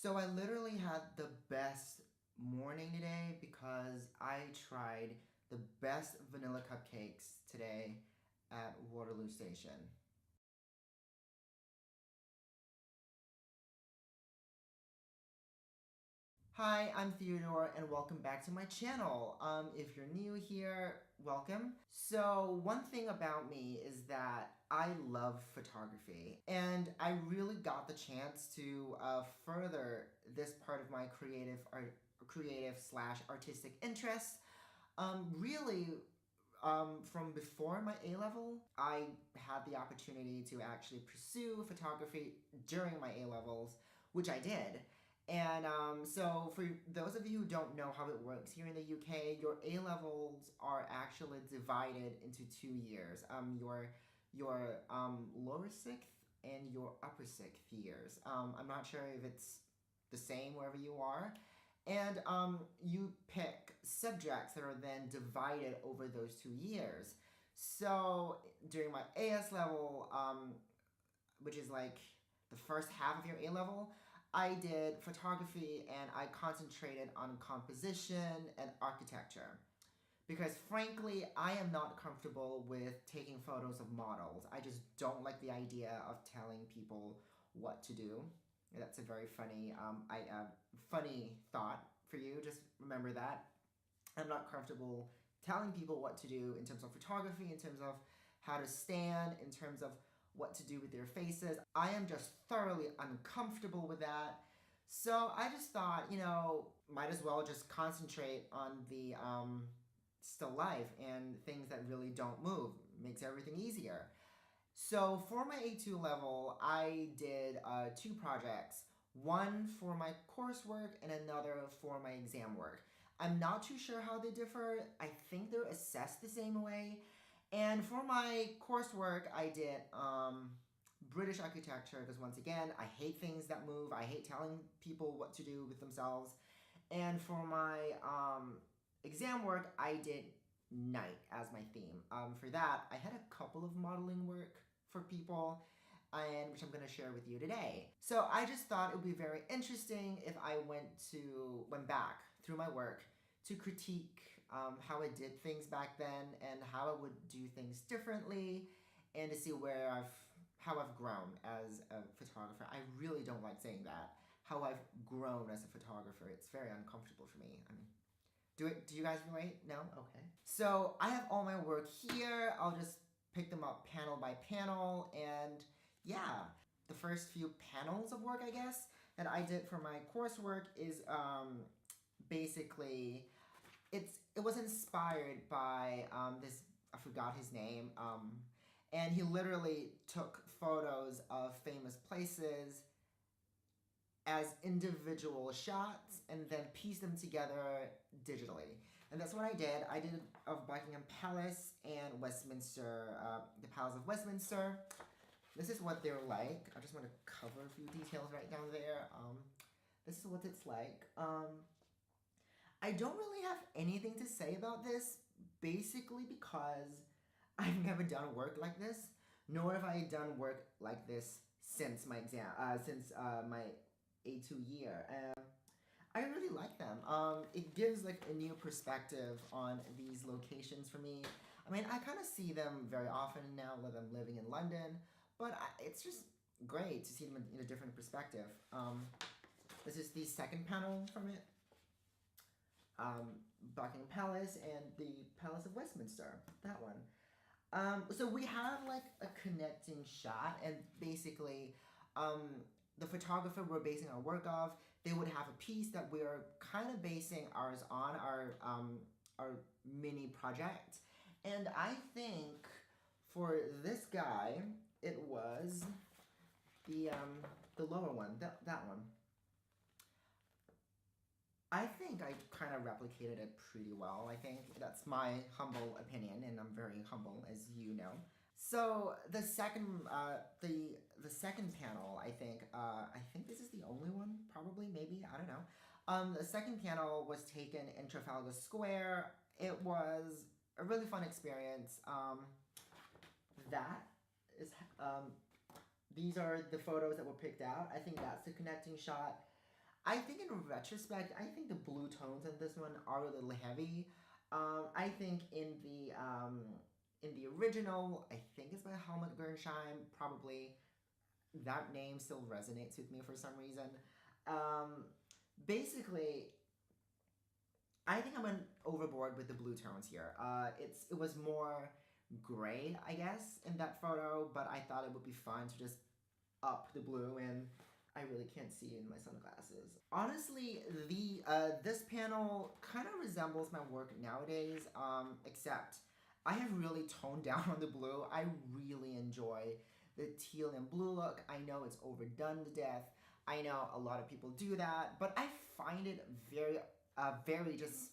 So I literally had the best morning today because I tried the best vanilla cupcakes today at Waterloo Station. Hi, I'm Theodore and welcome back to my channel. If you're new here, welcome. So one thing about me is that I love photography and I really got the chance to further this part of my creative slash artistic interest. Really, from before my A-level, I had the opportunity to actually pursue photography during my A-levels, which I did. And so for those of you who don't know how it works here in the UK, your A-levels are actually divided into 2 years. Your lower sixth and your upper sixth years. I'm not sure if it's the same wherever you are. And you pick subjects that are then divided over those 2 years. So during my AS level, which is like the first half of your A level, I did photography and I concentrated on composition and architecture. Because frankly, I am not comfortable with taking photos of models. I just don't like the idea of telling people what to do. That's a very funny thought for you. Just remember that. I'm not comfortable telling people what to do in terms of photography, in terms of how to stand, in terms of what to do with their faces. I am just thoroughly uncomfortable with that. So I just thought, might as well just concentrate on the still life and things that really don't move. Makes everything easier. So for my A2 level, I did two projects. One for my coursework and another for my exam work. I'm not too sure how they differ. I think they're assessed the same way. And for my coursework, I did British architecture because once again, I hate things that move. I hate telling people what to do with themselves. And for my exam work, I did night as my theme. For that, I had a couple of modeling work for people, and which I'm going to share with you today. So I just thought it would be very interesting if I went back through my work to critique how I did things back then and how I would do things differently, and to see how I've grown as a photographer. I really don't like saying that. How I've grown as a photographer. It's very uncomfortable for me. I mean, do you guys relate? No? Okay. So I have all my work here. I'll just pick them up panel by panel, and yeah. The first few panels of work, I guess, that I did for my coursework is basically, it was inspired by this, I forgot his name, and he literally took photos of famous places as individual shots and then piece them together digitally. And that's what I did. I did of Buckingham Palace and Westminster, the Palace of Westminster. This is what they're like. I just want to cover a few details right down there. This is what it's like. I don't really have anything to say about this, basically because I've never done work like this, nor have I done work like this since my my A2 year. I really like them. It gives like a new perspective on these locations for me. I mean, I kind of see them very often now that I'm living in London, but it's just great to see them in a different perspective. This is the second panel from it. Buckingham Palace and the Palace of Westminster, that one. So we have like a connecting shot, and basically, the photographer we're basing our work off, they would have a piece that we're kind of basing ours on, our mini project. And I think for this guy, it was the lower one, that one. I think I kind of replicated it pretty well. I think that's my humble opinion, and I'm very humble, as you know. So the second, the second panel, I think this is the only one, probably, maybe, I don't know. The second panel was taken in Trafalgar Square. It was a really fun experience. That is, these are the photos that were picked out. I think that's the connecting shot. I think in retrospect, I think the blue tones in this one are a little heavy. I think in the original, I think it's by Helmut Gernsheim, probably that name still resonates with me for some reason. Um, Basically, I think I went overboard with the blue tones here. It was more gray, I guess, in that photo, but I thought it would be fun to just up the blue, and I really can't see in my sunglasses. Honestly, the this panel kind of resembles my work nowadays, except I have really toned down on the blue. I really enjoy the teal and blue look. I know it's overdone to death. I know a lot of people do that, but I find it very just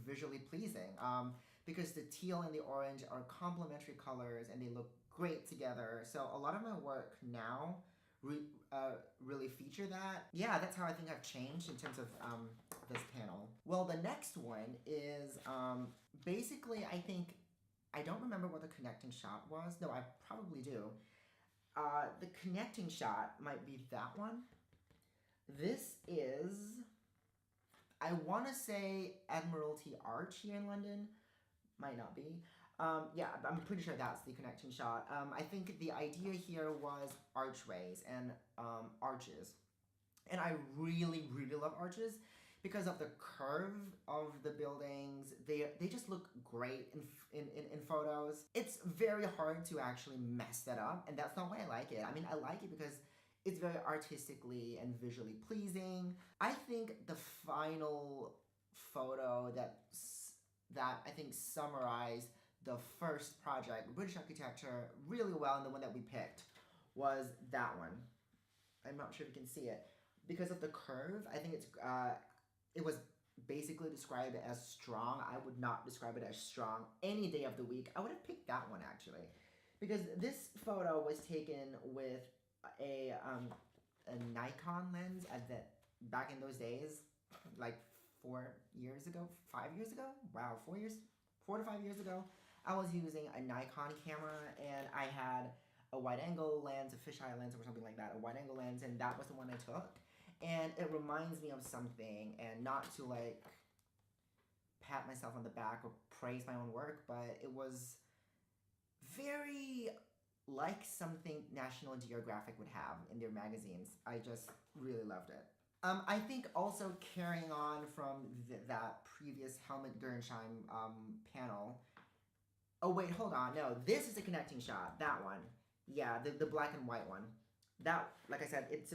visually pleasing. Because the teal and the orange are complementary colors and they look great together. So a lot of my work now really feature that. Yeah, that's how I think I've changed in terms of this panel. Well, the next one is basically, I think, I don't remember what the connecting shot was. No, I probably do. The connecting shot might be that one. This is, I want to say Admiralty Arch here in London. Might not be. Yeah, I'm pretty sure that's the connecting shot. I think the idea here was archways and arches. And I really, really love arches because of the curve of the buildings. They just look great in photos. It's very hard to actually mess that up, and that's not why I like it. I mean, I like it because it's very artistically and visually pleasing. I think the final photo that I think summarized the first project, British architecture, really well, and the one that we picked was that one. I'm not sure if you can see it. Because of the curve, I think it was basically described as strong. I would not describe it as strong any day of the week. I would have picked that one, actually. Because this photo was taken with a Nikon lens back in those days, like 4 years ago, 5 years ago? Wow, 4 years? 4 to 5 years ago, I was using a Nikon camera, and I had a wide angle lens, a fisheye lens or something like that, a wide angle lens, and that was the one I took. And it reminds me of something, and not to like pat myself on the back or praise my own work, but it was very like something National Geographic would have in their magazines. I just really loved it. I think also carrying on from that previous Helmut Gernsheim panel. Oh wait, hold on. No, this is a connecting shot. That one. Yeah, the black and white one. That, like I said, it's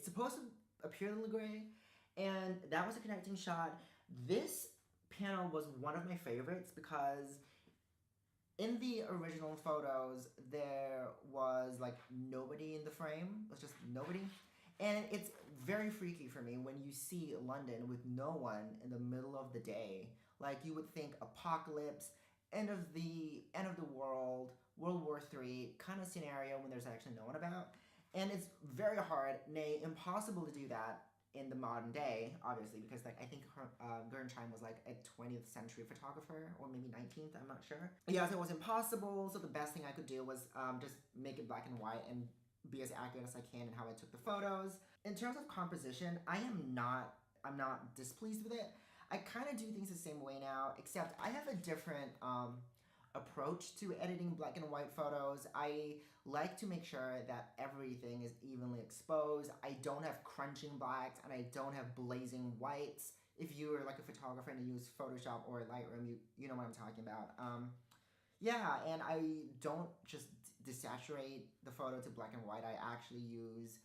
supposed to appear a little gray, and that was a connecting shot. This panel was one of my favorites because in the original photos, there was like nobody in the frame. It was just nobody. And it's very freaky for me when you see London with no one in the middle of the day. Like, you would think apocalypse, end of the world, World War III kind of scenario when there's actually no one about. And it's very hard, nay, impossible to do that in the modern day, obviously, because like I think Gernsheim was like a 20th century photographer, or maybe 19th, I'm not sure. Yeah, so it was impossible, so the best thing I could do was just make it black and white and be as accurate as I can in how I took the photos. In terms of composition, I'm not displeased with it. I kind of do things the same way now, except I have a different approach to editing black and white photos. I like to make sure that everything is evenly exposed. I don't have crunching blacks and I don't have blazing whites. If you are like a photographer and you use Photoshop or Lightroom, you know what I'm talking about. Yeah, and I don't just desaturate the photo to black and white. I actually use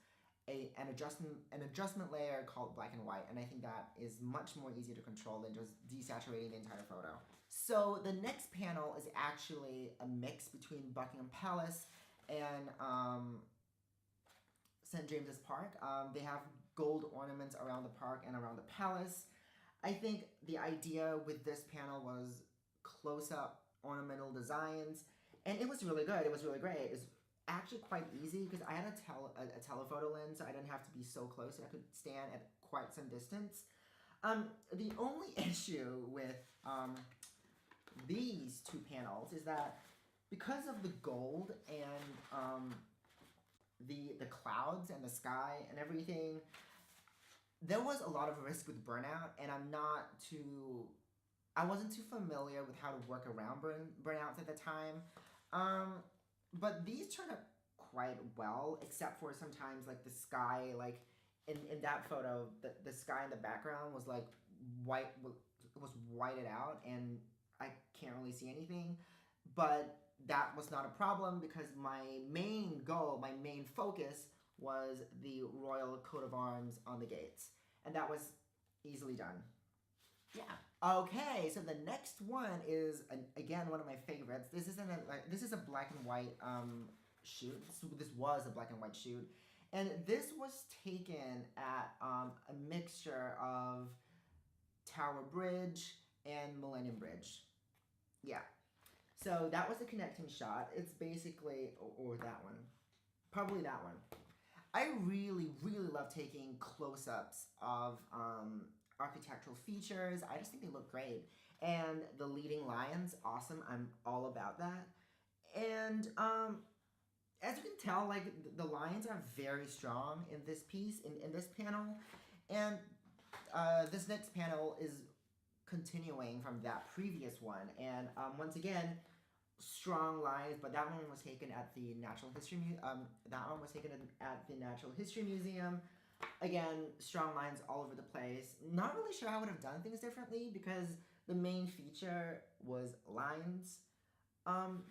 an adjustment layer called black and white, and I think that is much more easier to control than just desaturating the entire photo. So the next panel is actually a mix between Buckingham Palace and St. James's Park. They have gold ornaments around the park and around the palace. I think the idea with this panel was close-up ornamental designs, and it was really good. It was really great. It was actually quite easy because I had a telephoto lens, so I didn't have to be so close. So I could stand at quite some distance. The only issue with these two panels is that because of the gold and the clouds and the sky and everything, there was a lot of risk with burnout, and I wasn't too familiar with how to work around burnouts at the time. Um, but these turned out quite well, except for sometimes like the sky, like in that photo, the sky in the background was like white, it was whited out, and I can't really see anything. But that was not a problem because my main goal, my main focus was the royal coat of arms on the gates, and that was easily done. Yeah. Okay, so the next one is again one of my favorites. This is a black and white shoot. This was a black and white shoot, and this was taken at a mixture of Tower Bridge and Millennium Bridge. Yeah. So that was the connecting shot. It's basically or that one, probably that one. I really, really love taking close-ups of architectural features. I just think they look great. And the leading lions, awesome. I'm all about that. And as you can tell, like the lions are very strong in this piece, in this panel. And this next panel is continuing from that previous one. And once again, strong lines, but that one was taken at the Natural History at the Natural History Museum. Again, strong lines all over the place. Not really sure how I would have done things differently because the main feature was lines.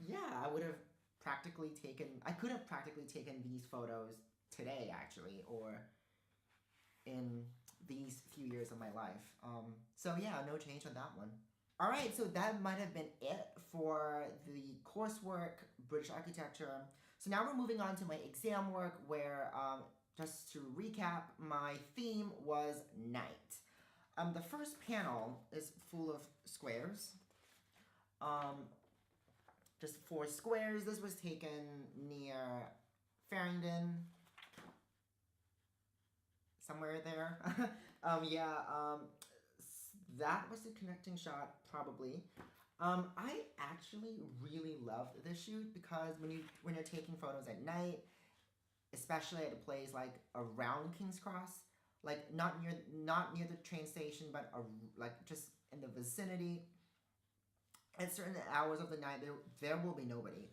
Yeah, I could have practically taken these photos today actually, or in these few years of my life. So yeah, no change on that one. All right, so that might have been it for the coursework, British architecture. So now we're moving on to my exam work where, just to recap, my theme was night. The first panel is full of squares. Just 4 squares. This was taken near Farringdon, somewhere there. That was the connecting shot, probably. I actually really loved this shoot because when you're taking photos at night, especially at a place like around King's Cross, like not near the train station, but like just in the vicinity, at certain hours of the night, there will be nobody.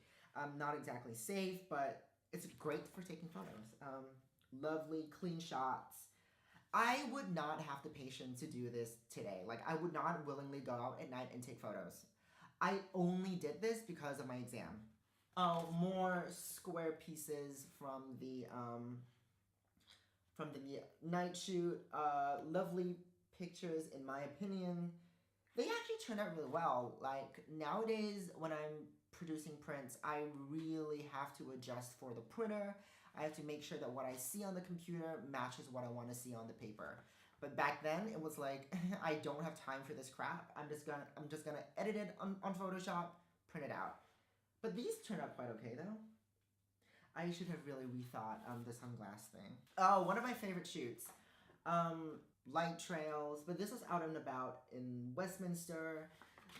Not exactly safe, but it's great for taking photos. Lovely, clean shots. I would not have the patience to do this today. Like, I would not willingly go out at night and take photos. I only did this because of my exam. Oh, more square pieces from the night shoot. Lovely pictures, in my opinion. They actually turned out really well. Like, nowadays, when I'm producing prints, I really have to adjust for the printer. I have to make sure that what I see on the computer matches what I want to see on the paper. But back then, it was like, I don't have time for this crap. I'm just gonna edit it on Photoshop, print it out. But these turned out quite okay, though. I should have really rethought the sunglass thing. Oh, one of my favorite shoots. Light trails, but this was out and about in Westminster.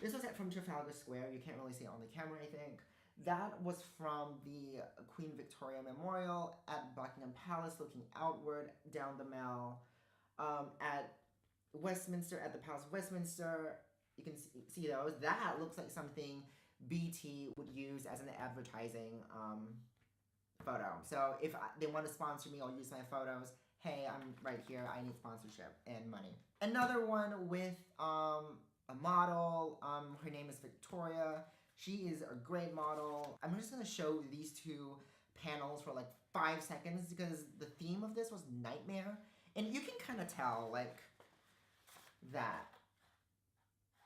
This was from Trafalgar Square. You can't really see it on the camera, I think. That was from the Queen Victoria Memorial at Buckingham Palace, looking outward down the Mall. At Westminster, at the Palace of Westminster, you can see those. That looks like something BT would use as an advertising photo. So if they want to sponsor me, I'll use my photos. Hey, I'm right here. I need sponsorship and money. Another one with a model. Her name is Victoria. She is a great model. I'm just gonna show these 2 panels for like 5 seconds because the theme of this was nightmare. And you can kind of tell, like, that.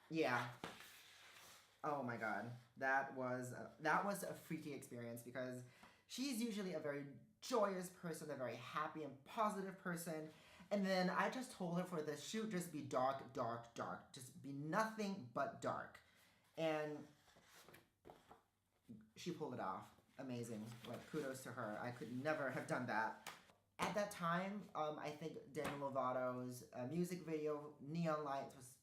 Yeah. Oh my god. That was a freaky experience because she's usually a very joyous person, a very happy and positive person. And then I just told her for this shoot, just be dark, dark, dark. Just be nothing but dark. And she pulled it off. Amazing. Like, kudos to her. I could never have done that. At that time, I think Demi Lovato's music video, Neon Lights,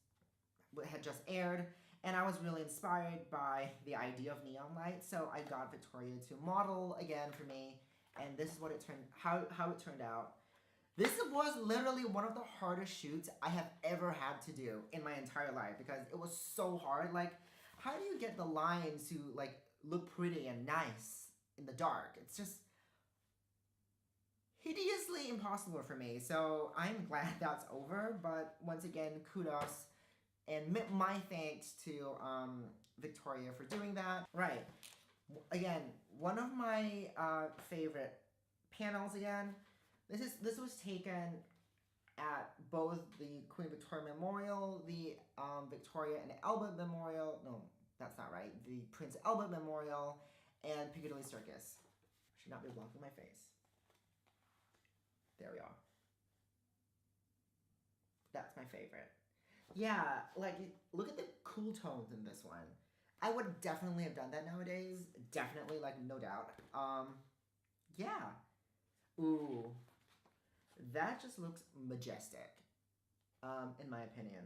had just aired. And I was really inspired by the idea of neon lights. So I got Victoria to model again for me. And this is what how it turned out. This was literally one of the hardest shoots I have ever had to do in my entire life because it was so hard. Like, how do you get the lines to like look pretty and nice in the dark? It's just hideously impossible for me. So I'm glad that's over. But once again, kudos and my thanks to Victoria for doing that. Right. Again, one of my favorite panels again. This was taken at both the Queen Victoria Memorial, the Victoria and Albert Memorial. No, that's not right. The Prince Albert Memorial and Piccadilly Circus. Should not be blocking my face. There we are. That's my favorite. Yeah, like look at the cool tones in this one. I would definitely have done that nowadays. Definitely, like no doubt. Yeah. Ooh, that just looks majestic. In my opinion.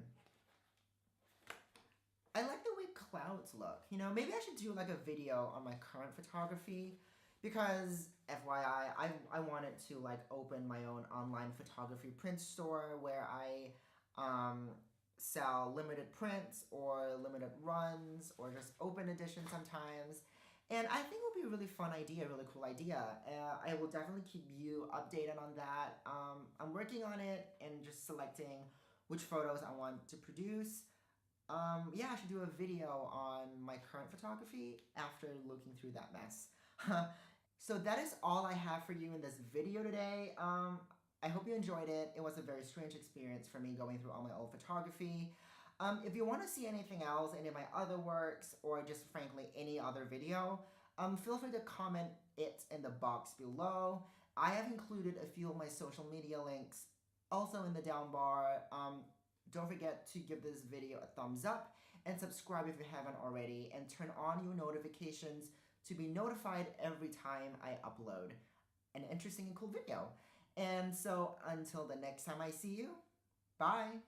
I like the way clouds look. You know, maybe I should do like a video on my current photography because FYI, I wanted to like open my own online photography print store where I sell limited prints or limited runs or just open edition sometimes. And I think it would be a really fun idea, a really cool idea. I will definitely keep you updated on that. I'm working on it and just selecting which photos I want to produce. Yeah, I should do a video on my current photography after looking through that mess. So that is all I have for you in this video today. I hope you enjoyed it. It was a very strange experience for me going through all my old photography. If you want to see anything else, any of my other works, or just frankly any other video, feel free to comment it in the box below. I have included a few of my social media links also in the down bar. Don't forget to give this video a thumbs up and subscribe if you haven't already, and turn on your notifications to be notified every time I upload an interesting and cool video. And so until the next time I see you, bye!